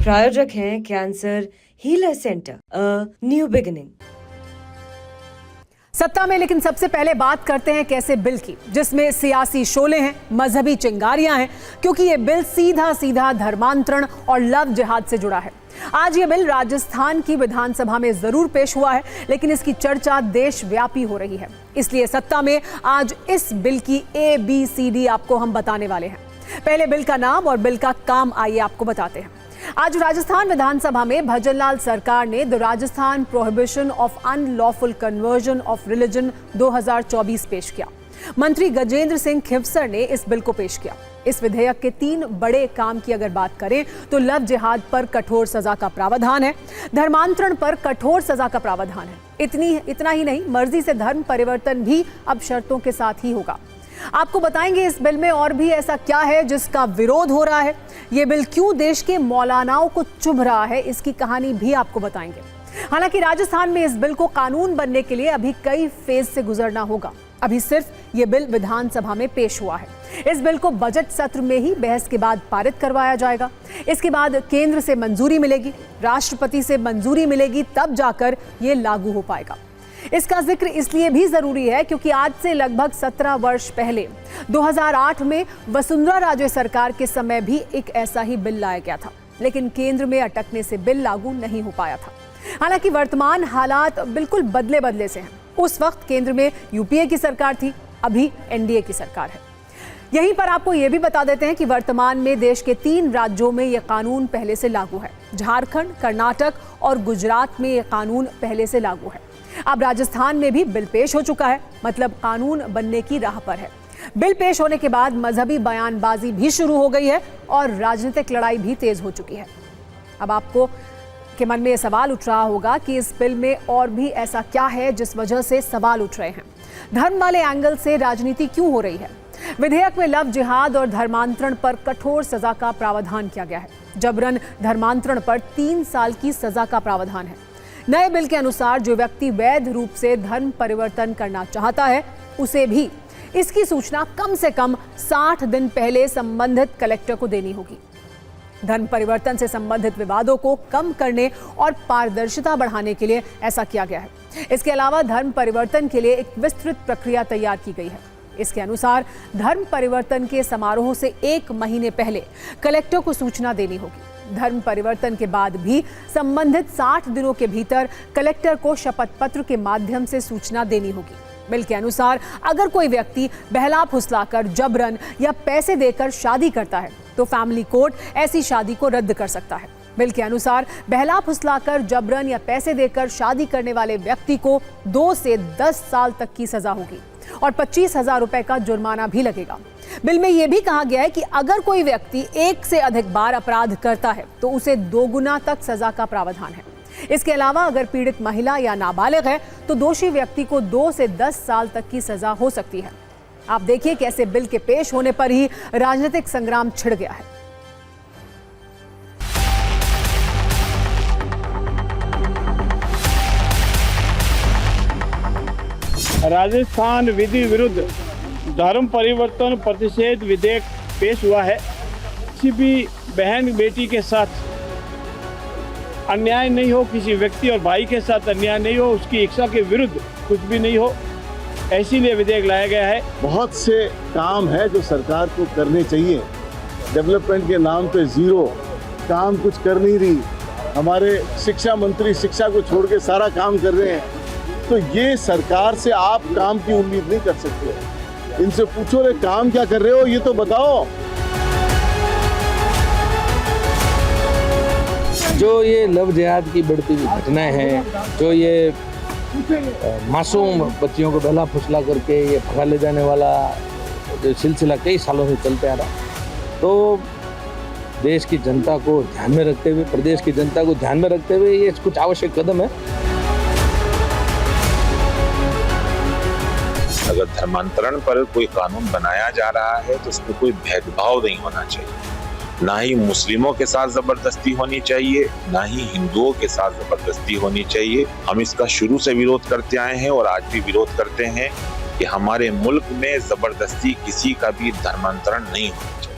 प्रायोजक हैं cancer healer centre, a new beginning. सत्ता में लेकिन सबसे पहले बात करते हैं कैसे बिल की, जिसमें सियासी शोले हैं, मजहबी चिंगारियां हैं, क्योंकि ये बिल सीधा सीधा धर्मांतरण और लव जिहाद से जुड़ा है। आज ये बिल राजस्थान की विधानसभा में जरूर पेश हुआ है, लेकिन इसकी चर्चा देशव्यापी हो रही है। इसलिए सत्ता में आज इस बिल की ABCD आपको हम बताने वाले हैं। पहले बिल का नाम और बिल का काम आइए आपको बताते हैं। आज राजस्थान विधानसभा में भजनलाल सरकार ने the Rajasthan prohibition of unlawful conversion of religion 2024 पेश किया। मंत्री गजेंद्र सिंह खिवसर ने इस बिल को पेश किया। इस विधेयक के 3 बड़े काम की अगर बात करें तो लव जिहाद पर कठोर सजा का प्रावधान है, धर्मांतरण पर कठोर सजा का प्रावधान है। इतना ही नहीं, मर्जी से धर्म परिवर्तन भी अब शर्तों के साथ ही होगा। आपको बताएंगे इस बिल में और भी ऐसा क्या है जिसका विरोध हो रहा है, ये बिल क्यों देश के मौलानाओं को चुभ रहा है, इसकी कहानी भी आपको बताएंगे। हालांकि राजस्थान में इस बिल को कानून बनने के लिए अभी कई फेज से गुजरना होगा। अभी सिर्फ ये बिल विधानसभा में पेश हुआ है। इस बिल को बजट सत्र में ही बहस के बाद पारित करवाया जाएगा। इसके बाद केंद्र से मंजूरी मिलेगी, राष्ट्रपति से मंजूरी मिलेगी, तब जाकर ये लागू हो पाएगा। इसका जिक्र इसलिए भी जरूरी है क्योंकि आज से लगभग 17 वर्ष पहले 2008 में वसुंधरा राजे सरकार के समय भी एक ऐसा ही बिल लाया गया था, लेकिन केंद्र में अटकने से बिल लागू नहीं हो पाया था। हालांकि वर्तमान हालात बिल्कुल बदले से हैं। उस वक्त केंद्र में UPA की सरकार थी, अभी NDA की सरकार है। यहीं पर आपको यह भी बता देते हैं कि वर्तमान में देश के 3 राज्यों में यह कानून पहले से लागू है। झारखंड, कर्नाटक और गुजरात में यह कानून पहले से लागू है। अब राजस्थान में भी बिल पेश हो चुका है, मतलब कानून बनने की राह पर है। बिल पेश होने के बाद मजहबी बयानबाजी भी शुरू हो गई है और राजनीतिक लड़ाई भी तेज हो चुकी है। अब आपको के मन में यह सवाल उठ रहा होगा कि इस बिल में और भी ऐसा क्या है जिस वजह से सवाल उठ रहे हैं। धर्म वाले एंगल से राजनीति क्यों हो रही है? विधेयक में लव जिहाद और धर्मांतरण पर कठोर सजा का प्रावधान किया गया है। जबरन धर्मांतरण पर 3 साल की सजा का प्रावधान है। नए बिल के अनुसार जो व्यक्ति वैध रूप से धर्म परिवर्तन करना चाहता है, उसे भी इसकी सूचना कम से कम 60 दिन पहले संबंधित कलेक्टर को देनी होगी। धर्म परिवर्तन से संबंधित विवादों को कम करने और पारदर्शिता बढ़ाने के लिए ऐसा किया गया है। इसके अलावा धर्म परिवर्तन के लिए एक विस्तृत प्रक्रिया तैयार की गई है। इसके अनुसार धर्म परिवर्तन के समारोह से 1 महीने पहले कलेक्टर को सूचना देनी होगी। धर्म परिवर्तन के बाद भी संबंधित 60 दिनों के भीतर कलेक्टर को शपथ पत्र के माध्यम से सूचना देनी होगी। बिल के अनुसार अगर कोई व्यक्ति बहला फुसलाकर, जबरन या पैसे देकर शादी करता है तो फैमिली कोर्ट ऐसी शादी को रद्द कर सकता है। बिल के अनुसार बहला फुसलाकर, जबरन या पैसे देकर शादी करने वाले व्यक्ति को 2 से 10 साल तक की सजा होगी और 25,000 रुपए का जुर्माना भी लगेगा। बिल में यह भी कहा गया है कि अगर कोई व्यक्ति 1 से अधिक बार अपराध करता है तो उसे 2 गुना तक सजा का प्रावधान है। इसके अलावा अगर पीड़ित महिला या नाबालिग है तो दोषी व्यक्ति को 2 से 10 साल तक की सजा हो सकती है। आप देखिए कैसे बिल के पेश होने पर ही राजनीतिक संग्राम छिड़ गया है। राजस्थान विधि विरुद्ध धर्म परिवर्तन प्रतिषेध विधेयक पेश हुआ है। किसी भी बहन बेटी के साथ अन्याय नहीं हो, किसी व्यक्ति और भाई के साथ अन्याय नहीं हो, उसकी इच्छा के विरुद्ध कुछ भी नहीं हो, इसीलिए विधेयक लाया गया है। बहुत से काम है जो सरकार को करने चाहिए। डेवलपमेंट के नाम पे जीरो काम कुछ कर नहीं रही। हमारे शिक्षा मंत्री शिक्षा को छोड़ के सारा काम कर रहे हैं, तो ये सरकार से आप काम की उम्मीद नहीं कर सकते। इनसे पूछो रे काम क्या कर रहे हो, ये तो बताओ। जो ये लव जिहाद की बढ़ती हुई घटनाएं हैं, जो ये मासूम बच्चियों को बहला फुसला करके ये भगा ले जाने वाला जो सिलसिला कई सालों से चलते आ रहा, तो देश की जनता को ध्यान में रखते हुए, प्रदेश की जनता को ध्यान में रखते हुए ये कुछ आवश्यक कदम है। अगर धर्मांतरण पर कोई कानून बनाया जा रहा है तो उसमें कोई भेदभाव नहीं होना चाहिए। ना ही मुस्लिमों के साथ जबरदस्ती होनी चाहिए, ना ही हिंदुओं के साथ जबरदस्ती होनी चाहिए। हम इसका शुरू से विरोध करते आए हैं और आज भी विरोध करते हैं कि हमारे मुल्क में जबरदस्ती किसी का भी धर्मांतरण नहीं होना चाहिए।